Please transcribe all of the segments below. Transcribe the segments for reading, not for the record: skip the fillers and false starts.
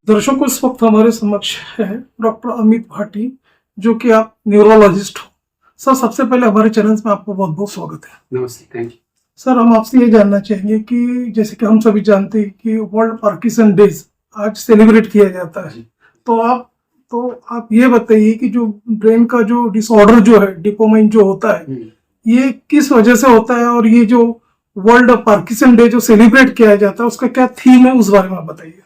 दर्शकों, इस वक्त हमारे समक्ष है डॉक्टर अमित भाटी, जो कि आप न्यूरोलॉजिस्ट हो। सर, सबसे पहले हमारे चैनल में आपको बहुत बहुत स्वागत है। नमस्ते, थैंक यू। सर, हम आपसे ये जानना चाहेंगे कि जैसे कि हम सभी जानते हैं कि वर्ल्ड पार्किंसन डेज आज सेलिब्रेट किया जाता है, तो आप ये बताइए कि जो ब्रेन का जो डिसऑर्डर जो है, डोपामाइन जो होता है, ये किस वजह से होता है, और ये जो वर्ल्ड पार्किंसन डे जो सेलिब्रेट किया जाता है उसका क्या थीम है, उस बारे में बताइए।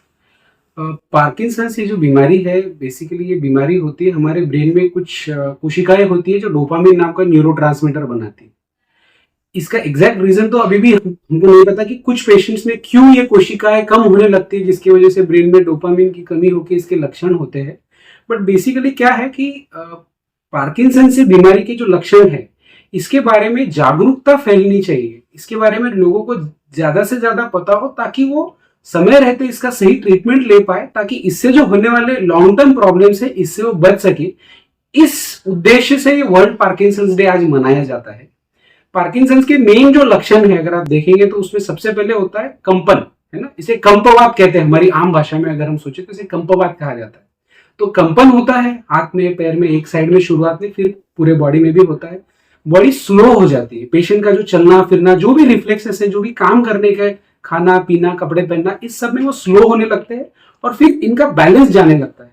पार्किंसंस ये जो बीमारी है, बेसिकली ये बीमारी होती है हमारे ब्रेन में कुछ कोशिकाएं होती है जो डोपामिन नाम का न्यूरोट्रांसमीटर बनाती है। इसका एग्जैक्ट रीजन तो अभी भी हमको नहीं पता कि कुछ पेशेंट्स में क्यों ये कोशिकाएं कम होने लगती है, जिसकी वजह से ब्रेन में डोपामिन की कमी होकर इसके लक्षण होते हैं। बट बेसिकली क्या है कि पार्किंसन से बीमारी के जो लक्षण है, इसके बारे में जागरूकता फैलनी चाहिए। इसके बारे में लोगों को ज्यादा से ज्यादा पता हो, ताकि वो समय रहते इसका सही ट्रीटमेंट ले पाए, ताकि इससे जो होने वाले लॉन्ग टर्म प्रॉब्लम्स है इससे वो बच सके। इस उद्देश्य से ये वर्ल्ड पार्किंसंस डे आज मनाया जाता है। पार्किंसंस के मेन जो लक्षण है, अगर आप देखेंगे तो उसमें सबसे पहले होता है कंपन, है ना। इसे कंपवात कहते हैं हमारी आम भाषा में, अगर हम सोचे तो इसे कंपवात कहा जाता है। तो कंपन होता है हाथ में, पैर में, एक साइड में शुरुआत में, फिर पूरे बॉडी में भी होता है। बॉडी स्लो हो जाती है, पेशेंट का जो चलना फिरना, जो भी रिफ्लेक्सेस है, जो भी काम करने का, खाना पीना, कपड़े पहनना, इस सब में वो स्लो होने लगते हैं। और फिर इनका बैलेंस जाने लगता है।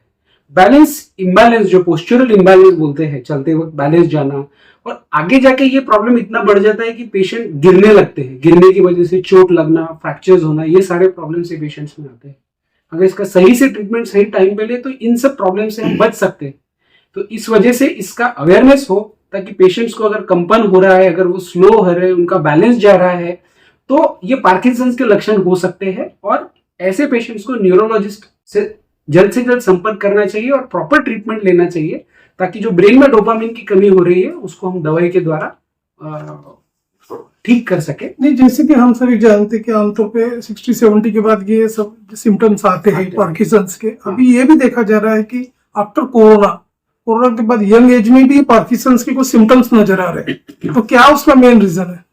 बैलेंस इम्बैलेंस, जो पोस्चरल इम्बैलेंस बोलते हैं, चलते वक्त बैलेंस जाना, और आगे जाके ये प्रॉब्लम इतना बढ़ जाता है कि पेशेंट गिरने लगते हैं। गिरने की वजह से चोट लगना, फ्रैक्चर्स होना, ये सारे प्रॉब्लम से पेशेंट्स में आते हैं। अगर इसका सही से ट्रीटमेंट सही टाइम पे ले तो इन सब प्रॉब्लम से हम बच सकते हैं। तो इस वजह से इसका अवेयरनेस हो, ताकि पेशेंट्स को अगर कंपन हो रहा है, अगर वो स्लो हो रहे हैं, उनका बैलेंस जा रहा है, तो ये पार्किंसंस के लक्षण हो सकते हैं। और ऐसे पेशेंट्स को न्यूरोलॉजिस्ट से जल्द संपर्क करना चाहिए और प्रॉपर ट्रीटमेंट लेना चाहिए, ताकि जो ब्रेन में डोपामिन की कमी हो रही है उसको हम दवाई के द्वारा ठीक कर सके। नहीं, जैसे कि हम सभी जानते हैं कि आमतौर पे 60-70 के बाद ये सब सिम्टम्स आते हैं पार्किंसंस के। अभी ये भी देखा जा रहा है कि आफ्टर कोरोना के बाद यंग एज में भी पार्किंसंस के कुछ सिम्टम्स नजर आ रहे हैं, तो क्या उसका मेन रीजन है?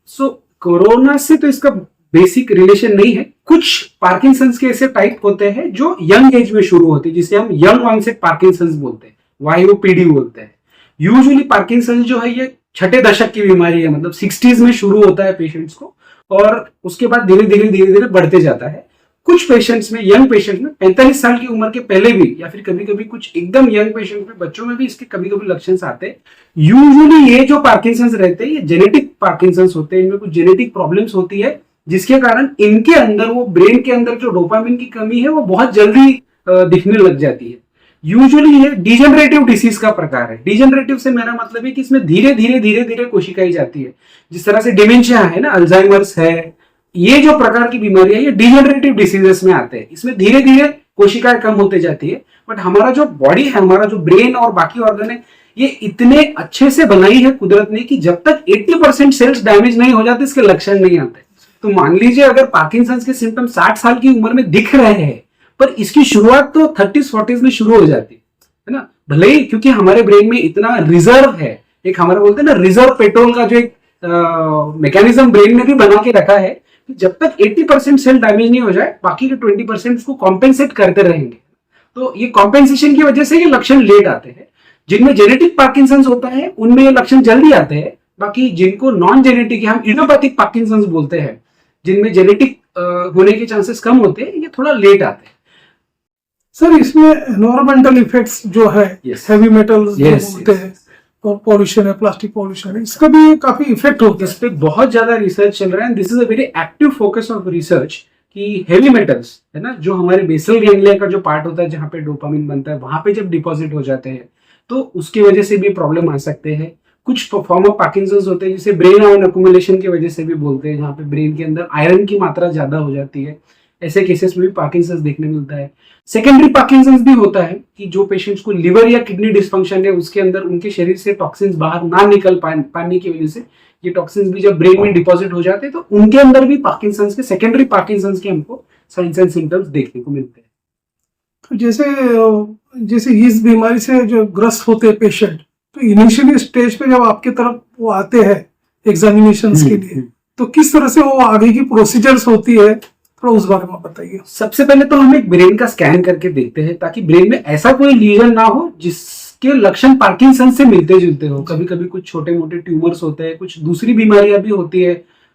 कोरोना से तो इसका बेसिक रिलेशन नहीं है। कुछ पार्किंसंस के ऐसे टाइप होते हैं जो यंग एज में शुरू होते हैं, जिसे हम यंग ऑनसेट पार्किंसंस बोलते हैं, YOPD बोलते हैं। यूजुअली पार्किंसंस जो है ये छठे दशक की बीमारी है, मतलब 60s में शुरू होता है पेशेंट्स को, और उसके बाद धीरे धीरे बढ़ते जाता है। कुछ पेशेंट्स में, यंग पेशेंट में 45 साल की उम्र के पहले भी, या फिर कभी कभी कुछ एकदम यंग पेशेंट में, बच्चों में भी इसके कभी कभी लक्षण आते हैं। यूजुअली ये जो पार्किंसंस रहते हैं ये जेनेटिक पार्किंसंस होते हैं। इनमें कुछ जेनेटिक प्रॉब्लम्स होती है, जिसके कारण इनके अंदर, वो ब्रेन के अंदर जो डोपामिन की कमी है वो बहुत जल्दी दिखने लग जाती है। यूजुअली ये डिजेनरेटिव डिसीज का प्रकार है। डिजेनरेटिव से मेरा मतलब है कि इसमें धीरे धीरे कोशिकाएं जाती है। जिस तरह से डिमेंशिया है ना, अल्जाइमर्स है, ये जो प्रकार की बीमारी है ये डिजेनरेटिव डिसीजेस में आते हैं। इसमें धीरे धीरे कोशिकाएं कम होते जाती है। बट हमारा जो बॉडी है, हमारा जो ब्रेन और बाकी ऑर्गन है, ये इतने अच्छे से बनाई है कुदरत ने कि जब तक 80% सेल्स डैमेज नहीं हो जाते इसके लक्षण नहीं आते। तो मान लीजिए अगर पार्किंसंस के सिम्टम 60 साल की उम्र में दिख रहे हैं, पर इसकी शुरुआत तो 30-40s में शुरू हो जाती है ना। भले ही, क्योंकि हमारे ब्रेन में इतना रिजर्व है, एक हमारा बोलते हैं ना रिजर्व पेट्रोल का जो एक मैकेनिज्म ब्रेन ने भी बना के रखा है, जब तक 80% सेल डैमेज नहीं हो जाए, बाकी के 20% उसको कॉम्पेंसेट करते रहेंगे। तो ये कॉम्पेंसेशन की वजह से ये लक्षण लेट आते हैं। जिनमें जेनेटिक पार्किंसंस होता है उनमें ये लक्षण जल्दी आते हैं। बाकी जिनको नॉन जेनेटिक, हम इडियोपैथिक पार्किंसंस बोलते हैं, जिनमें जेनेटिक होने के चांसेस कम होते हैं, ये थोड़ा लेट आते हैं। सर, इसमें एनवायरमेंटल इफेक्ट्स जो है, हैवी मेटल्स जो बोलते हैं, पॉल्यूशन है, प्लास्टिक पॉल्यूशन है, इसका भी काफी इफेक्ट होता है। इस पे बहुत ज्यादा रिसर्च चल रहा है। This is a very active focus of research कि हेवी मेटल्स है ना, जो हमारे बेसल गैंग्लिया का जो पार्ट होता है, जहाँ पे डोपामिन बनता है, वहां पे जब डिपॉजिट हो जाते हैं तो उसकी वजह से भी प्रॉब्लम आ सकते हैं। कुछ फॉर्म ऑफ पार्किंसंस होते हैं जिसे ब्रेन आयरन अक्यूमुलेशन की वजह से भी बोलते हैं, जहाँ पे ब्रेन के अंदर आयरन की मात्रा ज्यादा हो जाती है। ऐसे केसेस में भी पार्किंसंस देखने मिलता है। सेकेंडरी पार्किंसंस भी होता है कि जो पेशेंट्स को लिवर या किडनी डिस्फंक्शन है, उसके अंदर उनके शरीर से टॉक्सिन्स बाहर ना निकल पाने की वजह से ये टॉक्सिन्स भी जब ब्रेन में डिपॉजिट हो जाते हैं, तो उनके अंदर भी पार्किंसंस के, सेकेंडरी पार्किंसंस के हमको साइंस एंड सिम्टम्स देखने को मिलते हैं। तो जैसे इस बीमारी से जो ग्रस्त होते हैं पेशेंट, तो इनिशियली स्टेज पे जब आपके तरफ वो आते हैं एग्जामिनेशंस के लिए, तो किस तरह से वो आगे की प्रोसीजर्स होती है, थोड़ा उस बारे में बताइए। सबसे पहले तो हम एक ब्रेन का स्कैन करके देखते हैं ताकि ब्रेन में ऐसा कोई लीजन ना हो जिसके लक्षण पार्किंसन से मिलते जुलते हो। कभी कभी कुछ छोटे मोटे ट्यूमर्स होते हैं, कुछ दूसरी बीमारियां भी होती है,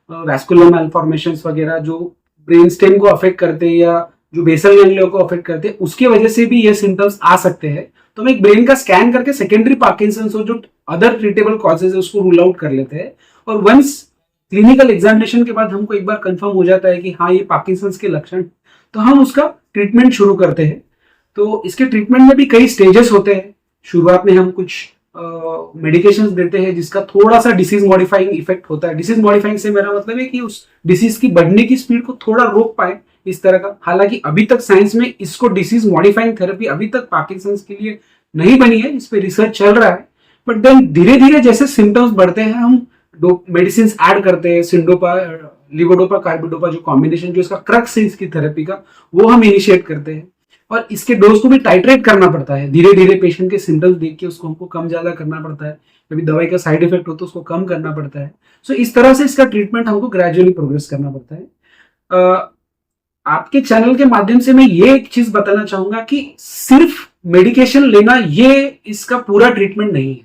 वैस्कुलर मैलफॉर्मेशंस वगैरह जो ब्रेन स्टेम को अफेक्ट करते हैं या जो बेसल गैंग्लिया को अफेक्ट करते हैं, उसकी वजह से भी ये सिम्टम्स आ सकते हैं। तो हम एक ब्रेन का स्कैन करके सेकेंडरी पार्किंसंस और जो अदर ट्रीटेबल कॉजेज है उसको रूल आउट कर लेते हैं। और वंस क्लिनिकल एग्जामिनेशन के बाद हमको एक बार कंफर्म हो जाता है कि हाँ ये पार्किंसंस के लक्षण, तो हम उसका ट्रीटमेंट शुरू करते हैं। तो इसके ट्रीटमेंट में भी कई स्टेजेस होते हैं। शुरुआत में हम कुछ मेडिकेशंस देते हैं जिसका थोड़ा सा डिसीज मॉडिफाइंग इफेक्ट होता है। डिसीज मॉडिफाइंग से मेरा मतलब है कि उस डिसीज की बढ़ने की स्पीड को थोड़ा रोक पाए, इस तरह का। हालांकि अभी तक साइंस में इसको डिसीज मॉडिफाइंग थेरेपी अभी तक पार्किंसंस के लिए नहीं बनी है, इस पे रिसर्च चल रहा है। बट देन धीरे धीरे जैसे सिम्टम्स बढ़ते हैं हम मेडिसिन ऐड करते हैं, सिंडोपा, लिवोडोपा, कार्बिडोपा, जो कॉम्बिनेशन जो इसका क्रक्स है इसकी थेरेपी का, वो हम इनिशिएट करते हैं। और इसके डोज को भी टाइट्रेट करना पड़ता है, धीरे धीरे पेशेंट के सिम्टम्स देख के उसको हमको कम ज्यादा करना पड़ता है। कभी दवाई का साइड इफेक्ट हो तो उसको कम करना पड़ता है। सो इस तरह से इसका ट्रीटमेंट हमको ग्रेजुअली प्रोग्रेस करना पड़ता है। आपके चैनल के माध्यम से मैं ये एक चीज बताना चाहूंगा कि सिर्फ मेडिकेशन लेना ये इसका पूरा ट्रीटमेंट नहीं है।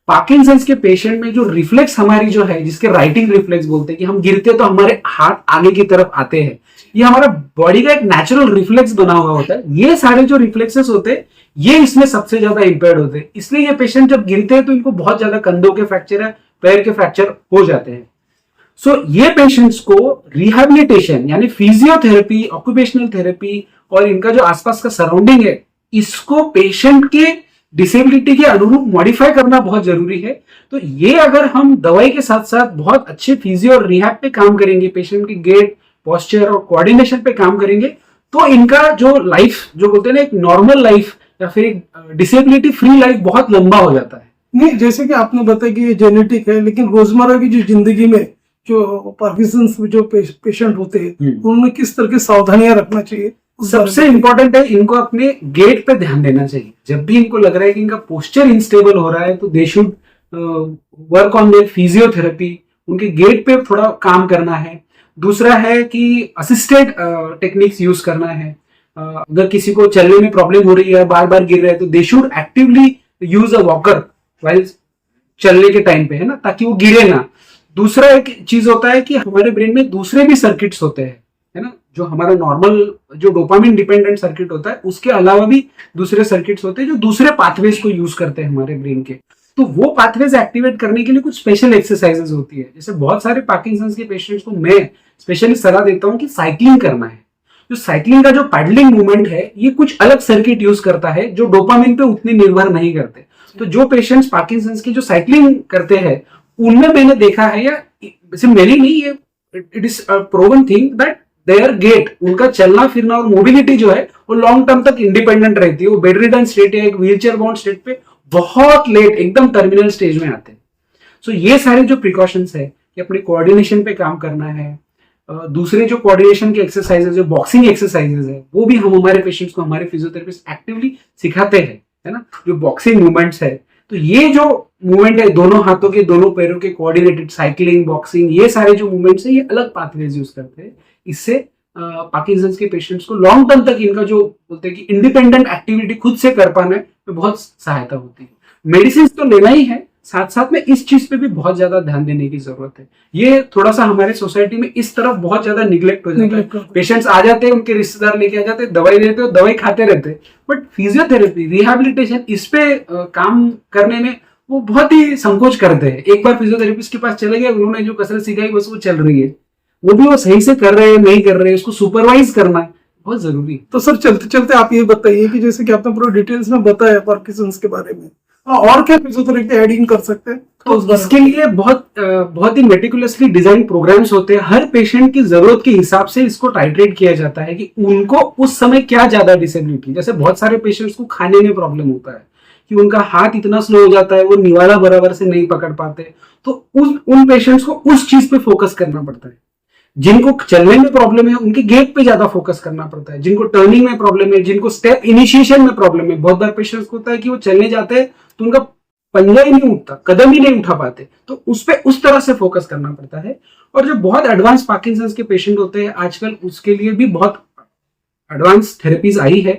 पार्किंसंस के पेशेंट में जो रिफ्लेक्स हमारी जो है, जिसके राइटिंग रिफ्लेक्स बोलते हैं कि हम गिरते तो हमारे हाथ आगे की तरफ आते हैं, ये हमारा बॉडी का एक नेचुरल रिफ्लेक्स बना हुआ होता है। ये सारे जो रिफ्लेक्सेस होते हैं ये इसमें सबसे ज्यादा इंपेयर्ड होते हैं। इसलिए ये पेशेंट जब गिरते हैं तो इनको बहुत ज्यादा कंधों के फ्रैक्चर है, पैर के फ्रैक्चर हो जाते हैं। सो ये पेशेंट्स को रिहैबिलिटेशन यानी फिजियोथेरेपी, ऑक्यूपेशनल थेरेपी और इनका जो आसपास का सराउंडिंग है, इसको पेशेंट के डिसेबिलिटी के अनुरूप मॉडिफाई करना बहुत जरूरी है। तो ये अगर हम दवाई के साथ साथ बहुत अच्छे फिजियो और रिहैब पे काम करेंगे, पेशेंट की गेट, पोस्चर और कोऑर्डिनेशन पे काम करेंगे, तो इनका जो लाइफ, जो बोलते हैं ना एक नॉर्मल लाइफ या फिर एक डिसेबिलिटी फ्री लाइफ, बहुत लंबा हो जाता है। नहीं, जैसे कि आपने बताया कि ये जेनेटिक है, लेकिन रोजमर्रा की जो जिंदगी में जो पार्किंसंस में जो पेशेंट होते हैं उनमें किस तरह की सावधानियां रखना चाहिए? सबसे इंपॉर्टेंट है इनको अपने गेट पे ध्यान देना चाहिए। जब भी इनको लग रहा है कि इनका पोस्चर इनस्टेबल हो रहा है तो they should work on their physiotherapy, उनके गेट पे थोड़ा काम करना है। दूसरा है कि असिस्टेड टेक्निक्स यूज करना है। अगर किसी को चलने में प्रॉब्लम हो रही है, बार बार गिर रहे हैं, तो they should actively use a walker while चलने के टाइम पे, है ना, ताकि वो गिरे ना। दूसरा एक चीज होता है कि हमारे ब्रेन में दूसरे भी सर्किट्स होते हैं, है ना, जो हमारा नॉर्मल जो डोपामिन डिपेंडेंट सर्किट होता है उसके अलावा भी दूसरे सर्किट्स होते हैं जो दूसरे पाथवेज को यूज करते हैं हमारे ब्रेन के। तो वो पाथवेज एक्टिवेट करने के लिए कुछ स्पेशल एक्सरसाइजेस होती है। जैसे बहुत सारे पार्किंसंस के पेशेंट्स को मैं स्पेशली सलाह देता हूं कि साइकिलिंग करना है। जो साइकिलिंग का जो पैडलिंग मूवमेंट है ये कुछ अलग सर्किट यूज करता है जो डोपामिन पे उतनी निर्भर नहीं करते। तो जो पेशेंट्स पार्किंसंस की जो साइकिलिंग करते हैं उनमें मैंने देखा है, या सिर्फ मेरी नहीं, ये it is proven thing that there get, उनका चलना फिरना और मोबिलिटी जो है वो लॉन्ग टर्म तक इंडिपेंडेंट रहती है। वो बेड रिडन स्टेट या एक व्हीलचेयर बाउंड स्टेट पे बहुत लेट एकदम टर्मिनल स्टेज में आते हैं। सो ये सारे जो प्रिकॉशंस है कि अपने कोऑर्डिनेशन पे काम करना है। दूसरे जो कोऑर्डिनेशन के एक्सरसाइजेज, जो बॉक्सिंग एक्सरसाइजेज है, वो भी हम हमारे पेशेंट्स को, हमारे फिजियोथेरेपिस्ट एक्टिवली सिखाते हैं, है ना, जो बॉक्सिंग मूवमेंट्स है। तो ये जो मूवमेंट है दोनों हाथों के, दोनों पैरों के कोऑर्डिनेटेड, साइकिलिंग, बॉक्सिंग, ये सारे जो मूवमेंट्स है ये अलग पाथवेज यूज करते हैं। इससे पार्किंसंस के पेशेंट्स को लॉन्ग टर्म तक इनका जो बोलते हैं कि इंडिपेंडेंट एक्टिविटी खुद से कर पाना में बहुत सहायता होती है। मेडिसिन तो लेना ही है, साथ साथ में इस चीज पे भी बहुत ज्यादा ध्यान देने की जरूरत है। ये थोड़ा सा हमारे सोसाइटी में इस तरफ बहुत ज्यादा निग्लेक्ट हो जाता है। पेशेंट्स आ जाते हैं, उनके रिश्तेदार लेके आ जाते हैं, दवाई देते हैं, दवाई खाते रहते हैं, बट फिजियोथेरेपी, रिहैबिलिटेशन, इस पे काम करने में वो बहुत ही संकोच करते हैं। एक बार फिजियोथेरेपिस्ट के पास चले गए, उन्होंने जो कसरत सिखाई बस वो चल रही है, वो भी वो सही से कर रहे हैं नहीं कर रहे हैं, उसको सुपरवाइज करना है बहुत जरूरी है। तो सर चलते चलते आप ये बताइए कि जैसे कि आपने पूरा डिटेल्स में बताया पार्किंसंस के बारे में, और क्या फिजियोथेरेपी एडिंग कर सकते हैं? तो इसके लिए बहुत ही मेटिकुलसली डिजाइन प्रोग्राम्स होते हैं। हर पेशेंट की जरूरत के हिसाब से इसको टाइट्रेट किया जाता है कि उनको उस समय क्या ज्यादा डिसेबिलिटी। जैसे बहुत सारे पेशेंट्स को खाने में प्रॉब्लम होता है कि उनका हाथ इतना स्लो हो जाता है, वो निवाला बराबर से नहीं पकड़ पाते, तो उन पेशेंट्स को उस चीज पे फोकस करना पड़ता है। जिनको चलने में प्रॉब्लम है उनके गेट पे ज्यादा फोकस करना पड़ता है। जिनको टर्निंग में प्रॉब्लम है, जिनको स्टेप इनिशिएशन में प्रॉब्लम है, बहुत बार पेशेंट्स को होता है कि वो चलने जाते हैं तो उनका पंजा ही नहीं उठता, कदम ही नहीं उठा पाते, तो उस पे उस तरह से फोकस करना पड़ता है। और जो बहुत एडवांस पार्किंसंस के पेशेंट होते हैं आजकल, उसके लिए भी बहुत एडवांस थेरेपीज आई है।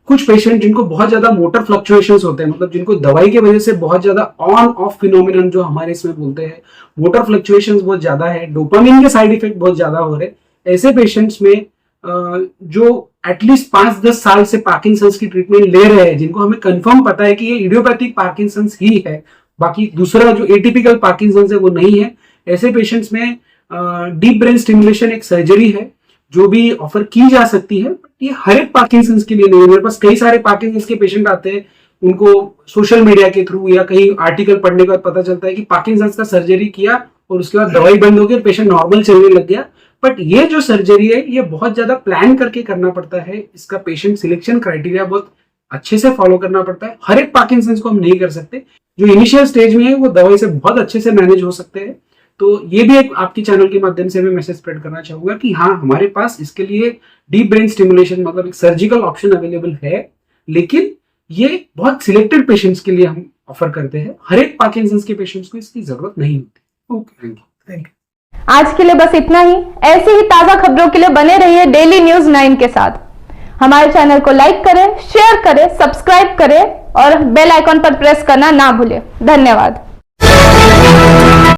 कुछ पेशेंट जिनको बहुत ज्यादा मोटर फ्लक्चुएशंस होते हैं, मतलब जिनको दवाई की वजह से बहुत ज्यादा ऑन ऑफ फिनोमिनन जो हमारे इसमें बोलते हैं, मोटर फ्लक्चुएशंस बहुत ज्यादा है, डोपामिन के साइड इफेक्ट बहुत ज्यादा हो रहे हैं, ऐसे पेशेंट्स में जो एटलीस्ट 5-10 साल से पार्किंसंस की ट्रीटमेंट ले रहे हैं, जिनको हमें कंफर्म पता है कि ये इडियोपैथिक पार्किंसंस ही है, बाकी दूसरा जो एटिपिकल पार्किंसंस है वो नहीं है, ऐसे पेशेंट्स में डीप ब्रेन स्टिमुलेशन एक सर्जरी है जो भी ऑफर की जा सकती है। बट ये हर एक पार्किंसंस के लिए नहीं है। मेरे पास कई सारे पार्किंसंस के पेशेंट आते हैं, उनको सोशल मीडिया के थ्रू या कहीं आर्टिकल पढ़ने के बाद पता चलता है कि पार्किंसंस का सर्जरी किया और उसके बाद दवाई बंद हो गई और पेशेंट नॉर्मल चलने लग गया। बट ये जो सर्जरी है ये बहुत ज्यादा प्लान करके करना पड़ता है, इसका पेशेंट सिलेक्शन क्राइटेरिया बहुत अच्छे से फॉलो करना पड़ता है। हर एक पार्किंसंस को हम नहीं कर सकते, जो इनिशियल स्टेज में है वो दवाई से बहुत अच्छे से मैनेज हो सकते हैं। तो ये भी एक आपकी चैनल के माध्यम से मैं मैसेज स्प्रेड करना चाहूंगा कि हाँ, हमारे पास इसके लिए डीप ब्रेन स्टिमुलेशन मतलब एक सर्जिकल ऑप्शन अवेलेबल है, लेकिन ये बहुत सिलेक्टेड पेशेंट्स के लिए हम ऑफर करते हैं। हर एक पार्किंसंस के पेशेंट्स को इसकी जरूरत नहीं होती। Okay, thank you. आज के लिए बस इतना ही। ऐसी ही ताजा खबरों के लिए बने रहिए डेली न्यूज 9 के साथ। हमारे चैनल को लाइक करें, शेयर करें, सब्सक्राइब करें और बेल आइकॉन पर प्रेस करना ना भूलें। धन्यवाद।